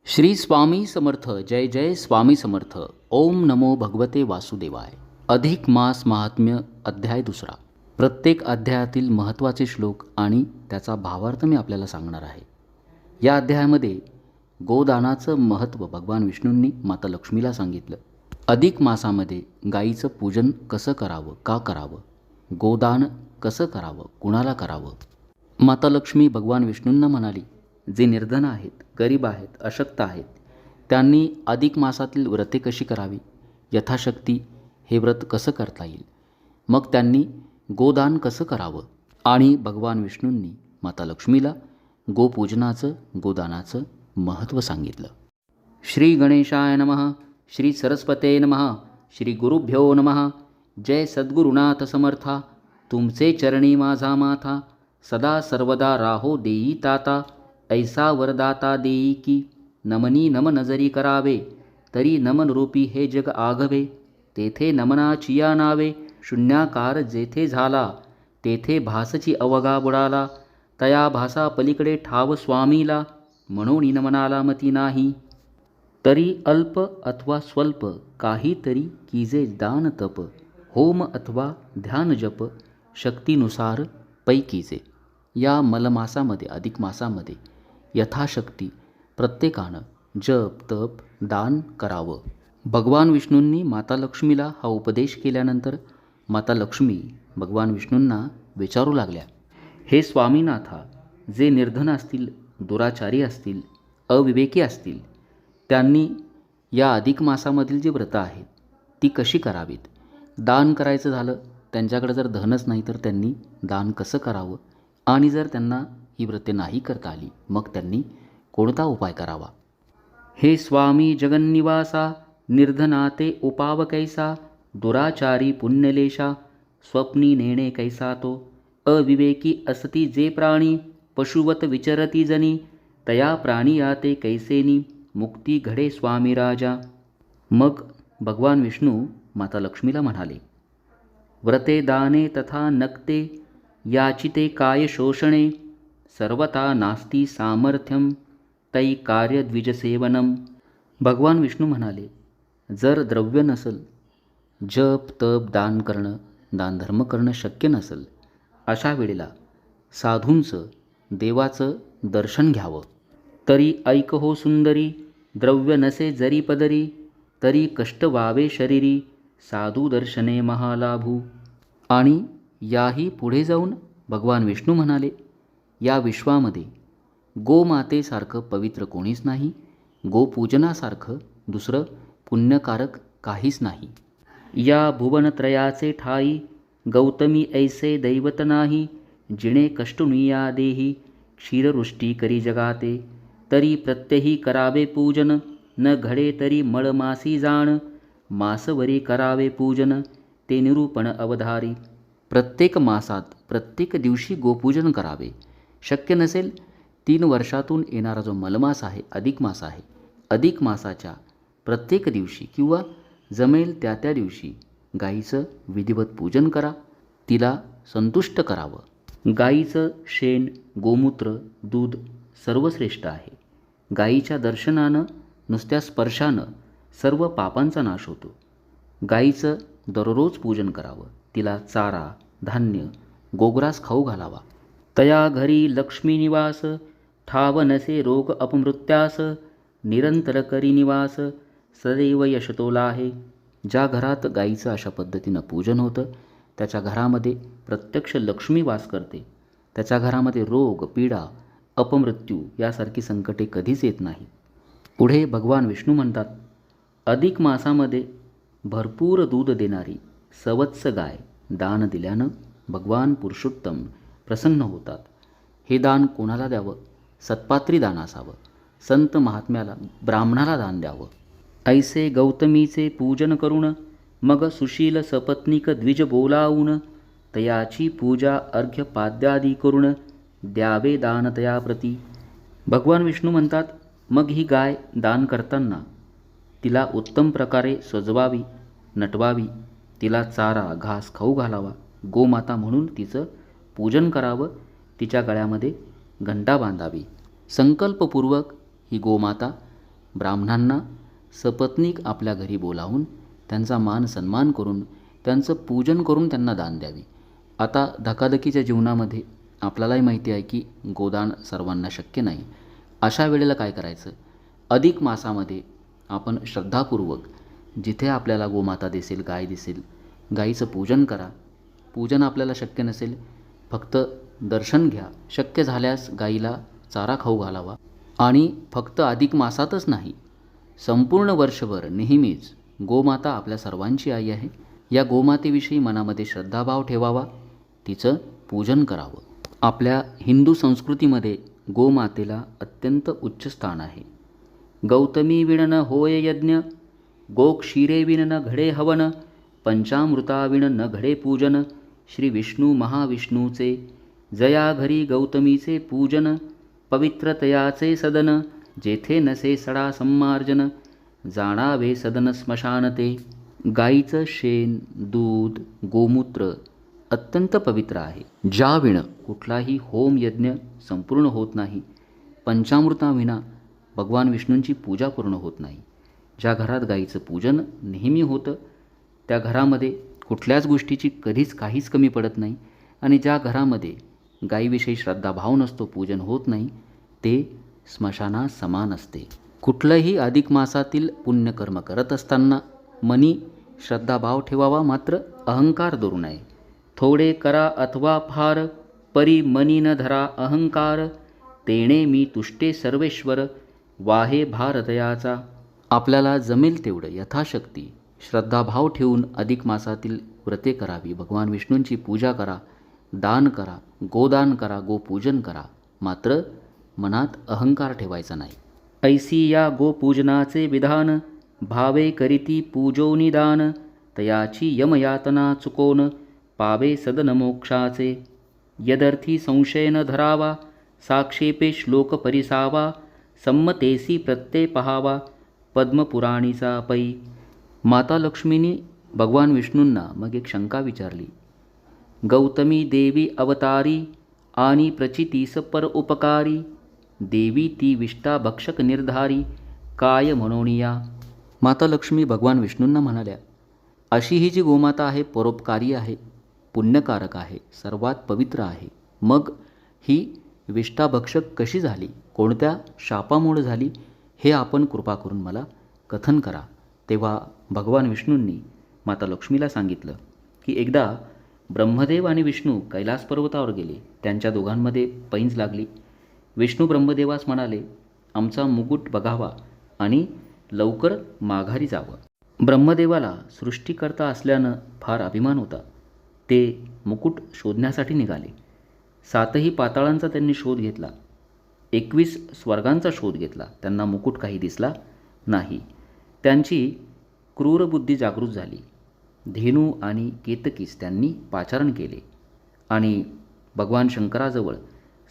श्री स्वामी समर्थ. जय जय स्वामी समर्थ. ओम नमो भगवते वासुदेवाय. अधिक मास महात्म्य अध्याय दुसरा. प्रत्येक अध्यायातील महत्त्वाचे श्लोक आणि त्याचा भावार्थ मी आपल्याला सांगणार आहे. या अध्यायामध्ये गोदानाचं महत्त्व भगवान विष्णूंनी माता लक्ष्मीला सांगितलं. अधिक मासामध्ये गाईचं पूजन कसं करावं, का करावं, गोदान कसं करावं, कुणाला करावं. माता लक्ष्मी भगवान विष्णूंना म्हणाली, जे निर्धन आहेत, गरीब आहेत, अशक्त आहेत, त्यांनी अधिक मासातील व्रते कशी करावी, यथाशक्ती हे व्रत कसं करता येईल, मग त्यांनी गोदान कसं करावं. आणि भगवान विष्णूंनी माता लक्ष्मीला गोपूजनाचं, गोदानाचं महत्त्व सांगितलं. श्री गणेशाय नमः. श्री सरस्वते नमः. श्री गुरुभ्यो नमः. जय सद्गुरुनाथ समर्था. तुमचे चरणी माझा माथा, सदा सर्वदा राहो देई ताता. ऐसा वरदाता देई की, नमनी नम नजरी करावे, तरी नमन रूपी हे जग आघवे. तेथे नमनाचिया नावे, शून्याकार जेथे झाला, तेथे भासची अवघा बुडाला. तया भासा पलीकडे ठाव स्वामीला, म्हणून नमनाला मती नाही. तरी अल्प अथवा स्वल्प काहीतरी कीजे दान तप, होम अथवा ध्यान जप, शक्तीनुसार पैकीचे. या मलमासामध्ये, अधिक मासामध्ये यथाशक्ती प्रत्येकानं जप तप दान करावं. भगवान विष्णूंनी माता लक्ष्मीला हा उपदेश केल्यानंतर माता लक्ष्मी भगवान विष्णूंना विचारू लागल्या, हे स्वामीनाथा, जे निर्धन असतील, दुराचारी असतील, अविवेकी असतील, त्यांनी या अधिक मासामधील जी व्रतं आहेत ती कशी करावीत. दान करायचं झालं, त्यांच्याकडे जर धनच नाही तर त्यांनी दान कसं करावं, आणि जर त्यांना ही व्रते नाही करता आली मग त्यांनी कोणता उपाय करावा. हे स्वामी जगन्निवासा, निर्धनाते उपाव कैसा, दुराचारी पुण्यलेशा, स्वप्नी नेणे कैसा तो. अविवेकी असती जे प्राणी, पशुवत विचरती जनी, तया प्राणी याते कैसेनी, मुक्ती घडे स्वामी राजा. मग भगवान विष्णू माता लक्ष्मीला म्हणाले, व्रते दाने तथा नक्ते, याचिते काय शोषणे, सर्वता नास्ती सामर्थ्यम, तै कार्य द्विजसेवनम. भगवान विष्णू म्हणाले, जर द्रव्य नसेल, जप तप दान करणं, दानधर्म करणं शक्य नसेल, अशा वेळेला साधूंचं, देवाचं दर्शन घ्यावं. तरी ऐक हो सुंदरी, द्रव्य नसे जरी पदरी, तरी कष्ट व्हावे शरीरी, साधू दर्शने महालाभू. आणि याही पुढे जाऊन भगवान विष्णू म्हणाले, या विश्वामध्ये गोमातेसारखं पवित्र कोणीच नाही, गोपूजनासारखं दुसरं पुण्यकारक काहीच नाही. या भुवनत्रयाचे ठाई, गौतमी ऐसे दैवत नाही, जिणे कष्टुनिया देही, क्षीरवृष्टी करी जगाते. तरी प्रत्यही करावे पूजन, न घडे तरी मळमासी जाण, मासवरी करावे पूजन, ते निरूपण अवधारी. प्रत्येक मासात प्रत्येक दिवशी गोपूजन करावे. शक्य नसेल 3 वर्षातून येणारा जो मलमास आहे, अधिक मास आहे, अधिक मासाच्या प्रत्येक दिवशी किंवा जमेल त्या त्या दिवशी गाईचं विधिवत पूजन करा, तिला संतुष्ट करावं. गाईचं शेण, गोमूत्र, दूध सर्वश्रेष्ठ आहे. गाईच्या दर्शनानं, नुसत्या स्पर्शानं सर्व पापांचा नाश होतो. गाईचं दररोज पूजन करावं, तिला चारा, धान्य, गोग्रास खाऊ घालावा. तया घरी लक्ष्मी निवास, ठाव नसे रोग अपमृत्यास, निरंतर करी निवास, सदैव यशतोला आहे. ज्या घरात गाईचं अशा पद्धतीनं पूजन होतं त्याच्या घरामध्ये प्रत्यक्ष लक्ष्मी वास करते. त्याच्या घरामध्ये रोग, पीडा, अपमृत्यू यासारखी संकटे कधीच येत नाही. पुढे भगवान विष्णू म्हणतात, अधिक मासामध्ये भरपूर दूध देणारी सवत्स गाय दान दिल्यानं भगवान पुरुषोत्तम प्रसन्न होतात. हे दान कोणाला द्यावं? सत्पात्री दान असावं. संत महात्म्याला, ब्राह्मणाला दान द्यावं. ऐसे गौतमीचे पूजन करून, मग सुशील सपत्नीक द्विज बोलावून, तयाची पूजा अर्घ्य पाद्यादी करून, द्यावे दान तया प्रती. भगवान विष्णू म्हणतात, मग ही गाय दान करताना तिला उत्तम प्रकारे सजवावी, नटवावी, तिला चारा घास खाऊ घालावा, गोमाता म्हणून तिचं पूजन करावं, तिच्या गळ्यामध्ये घंटा बांधावी. संकल्पपूर्वक ही गोमाता ब्राह्मणांना सपत्नीक आपल्या घरी बोलावून त्यांचा मान सन्मान करून त्यांचं पूजन करून त्यांना दान द्यावे. आता धकाधकीच्या जीवनामध्ये आपल्यालाही माहिती आहे की गोदान सर्वांना शक्य नाही. अशा वेळेला काय करायचं? अधिक मासामध्ये आपण श्रद्धापूर्वक जिथे आपल्याला गोमाता दिसेल, गाय दिसेल, गाईचं पूजन करा. पूजन आपल्याला शक्य नसेल, फक्त दर्शन घ्या. शक्य झाल्यास गाईला चारा खाऊ घालावा. आणि फक्त अधिक मासातच नाही, संपूर्ण वर्षभर नेहमीच गोमाता आपल्या सर्वांची आई आहे. या गोमातेविषयी मनामध्ये श्रद्धाभाव ठेवावा, तिचं पूजन करावं. आपल्या हिंदू संस्कृतीमध्ये गोमातेला अत्यंत उच्च स्थान आहे. गौतमी विण न होय यज्ञ, गोक्षीरे विण न घडे हवन, पंचामृता विण न घडे पूजन, श्री विष्णू महाविष्णूचे जया घरी गौतमीचे पूजन, पवित्रतयाचे सदन, जेथे नसे सडा संमार्जन, जाणावे सदन स्मशानते. गाईचं शेण, दूध, गोमूत्र अत्यंत पवित्र आहे. ज्या विण कुठलाही होम यज्ञ संपूर्ण होत नाही, पंचामृताविना भगवान विष्णूंची पूजा पूर्ण होत नाही. ज्या घरात गाईचं पूजन नेहमी होतं त्या घरामध्ये कुठल्याच गोष्टीची कधीच काहीच कमी पडत नाही. आणि ज्या घरामध्ये गाईविषयी श्रद्धाभाव नसतो, पूजन होत नाही, ते स्मशाना समान असते. कुठलंही अधिक मासातील पुण्यकर्म करत असताना मनी श्रद्धाभाव ठेवावा, मात्र अहंकार धरू नये. थोडे करा अथवा फार, परी मनी न धरा अहंकार, तेणे मी तुष्टे सर्वेश्वर, वाहे भारतयाचा. आपल्याला जमेल तेवढं यथाशक्ती श्रद्धाभाव ठेवून अधिक मासातील व्रते करावी. भगवान विष्णूंची पूजा करा, दान करा, गोदान करा, गोपूजन करा, मात्र मनात अहंकार ठेवायचा नाही. ऐसी या गोपूजनाचे विधान, भावे करीती पूजोनिदान, तयाची यमयातना चुकोन, पावे सदन मोक्षाचे. यदर्थी संशय न धरावा, साक्षेपे श्लोक परिसावा, संमतेसी प्रत्यय पहावा, पद्मपुराणीचा पै. माता लक्ष्मीनी भगवान विष्णूंना मग एक शंका विचारली. गौतमी देवी अवतारी, आणि प्रचितीस पर उपकारी, देवी ती विष्टा भक्षक निर्धारी, काय म्हणोनिया. माता लक्ष्मी भगवान विष्णूंना म्हणाल्या, अशी ही जी गोमाता आहे परोपकारी आहे, पुण्यकारक आहे, सर्वात पवित्र आहे. मग ही विष्टाभक्षक कशी झाली, कोणत्या शापामुळे झाली, हे आपण कृपा करून मला कथन करा. तेव्हा भगवान विष्णूंनी माता लक्ष्मीला सांगितलं की एकदा ब्रह्मदेव आणि विष्णू कैलास पर्वतावर गेले. त्यांच्या दोघांमध्ये पैंज लागली. विष्णू ब्रह्मदेवास म्हणाले, आमचा मुकुट बघावा आणि लवकर माघारी जावं. ब्रह्मदेवाला सृष्टीकर्ता असल्यानं फार अभिमान होता. ते मुकुट शोधण्यासाठी निघाले. 7ही पाताळांचा त्यांनी शोध घेतला, 21 स्वर्गांचा शोध घेतला. त्यांना मुकुट काही दिसला नाही. त्यांची क्रूर बुद्धी जागृत झाली. धेनू आणि केतकीस त्यांनी पाचारण केले आणि भगवान शंकराजवळ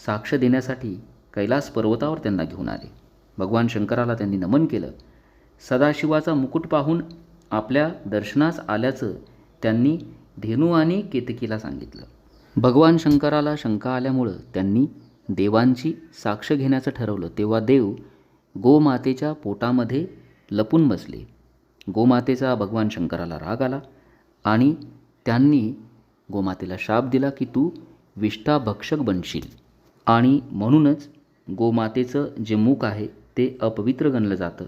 साक्ष देण्यासाठी कैलास पर्वतावर त्यांना घेऊन आले. भगवान शंकराला त्यांनी नमन केलं. सदाशिवाचा मुकुट पाहून आपल्या दर्शनास आल्याचं त्यांनी धेनू आणि केतकीला सांगितलं. भगवान शंकराला शंका आल्यामुळं त्यांनी देवांची साक्ष घेण्याचं ठरवलं. तेव्हा देव गोमातेच्या पोटामध्ये लपून बसले. गोमातेचा भगवान शंकराला राग आला आणि त्यांनी गोमातेला शाप दिला की तू विष्टाभक्षक बनशील. आणि म्हणूनच गोमातेचं जे मुख आहे ते अपवित्र गणलं जातं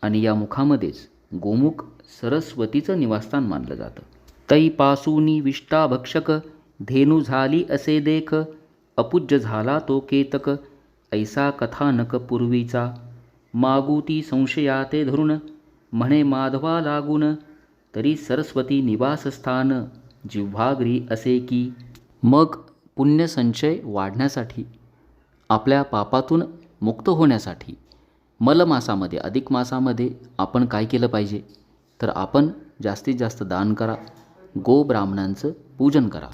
आणि या मुखामध्येच गोमुख सरस्वतीचं निवासस्थान मानलं जातं. तैपासूनी विष्टाभक्षक, धेनू झाली असे देख, अपूज्य झाला तो केतक, ऐसा कथानक पूर्वीचा, मागुती संशयाते धरून, म्हणे माधवा लागून, तरी सरस्वती निवासस्थान, जिव्हाग्री असे की. मग पुण्यसंचय वाढण्यासाठी, आपल्या पापातून मुक्त होण्यासाठी मलमासामध्ये अधिक मासामध्ये आपण काय केलं पाहिजे, तर आपण जास्तीत जास्त दान करा, गो ब्राह्मणांचं पूजन करा.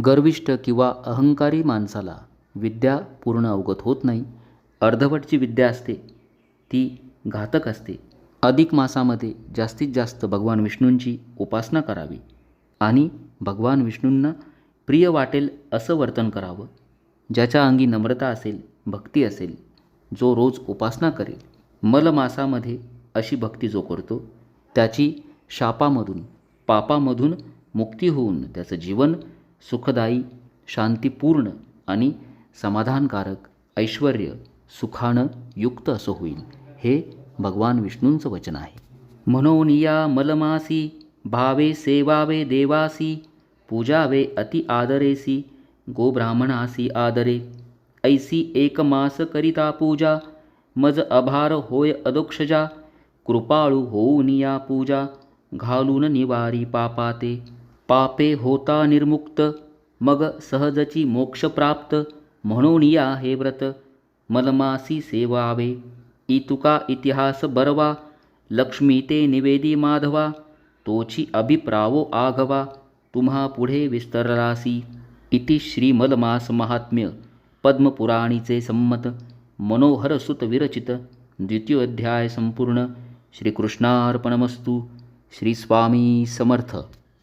गर्विष्ठ किंवा अहंकारी माणसाला विद्या पूर्ण अवगत होत नाही. अर्धवटची विद्या असते ती घातक असते. अधिक मासामध्ये जास्तीत जास्त भगवान विष्णूंची उपासना करावी आणि भगवान विष्णूंना प्रिय वाटेल असं वर्तन करावं. ज्याच्या अंगी नम्रता असेल, भक्ती असेल, जो रोज उपासना करेल, मलमासामध्ये अशी भक्ती जो करतो त्याची शापामधून पापामधून मुक्ती होऊन त्याचं जीवन सुखदायी, शांतीपूर्ण आणि समाधानकारक, ऐश्वर्य सुखानं युक्त असं होईल. हे भगवान विष्णूंचं वचन आहे. म्हणून या मलमासी भावे सेवावे देवासी, पूजावे अति आदरेसी, गोब्राह्मणासी आदरे. ऐसी एक मास करिता पूजा, मज अभार होय अदोक्षजा. कृपाळू होऊन या पूजा, घालून निवारी पापाते. पापे होता निर्मुक्त, मग सहजची मोक्ष प्राप्त. म्हणून या हे व्रत मलमासी सेवावे. इतुका इतिहास बरवा, लक्ष्मी ते निवेदी माधवा. तोची अभिप्रावो आघवा, तुम्हा पुढे विस्तरलासी. इति श्री मलमास महात्म्य पद्मपुराणीचे संमत मनोहर सुत विरचित द्वितीयोध्याय संपूर्ण. श्रीकृष्णार्पणमस्तु. श्री स्वामी समर्थ.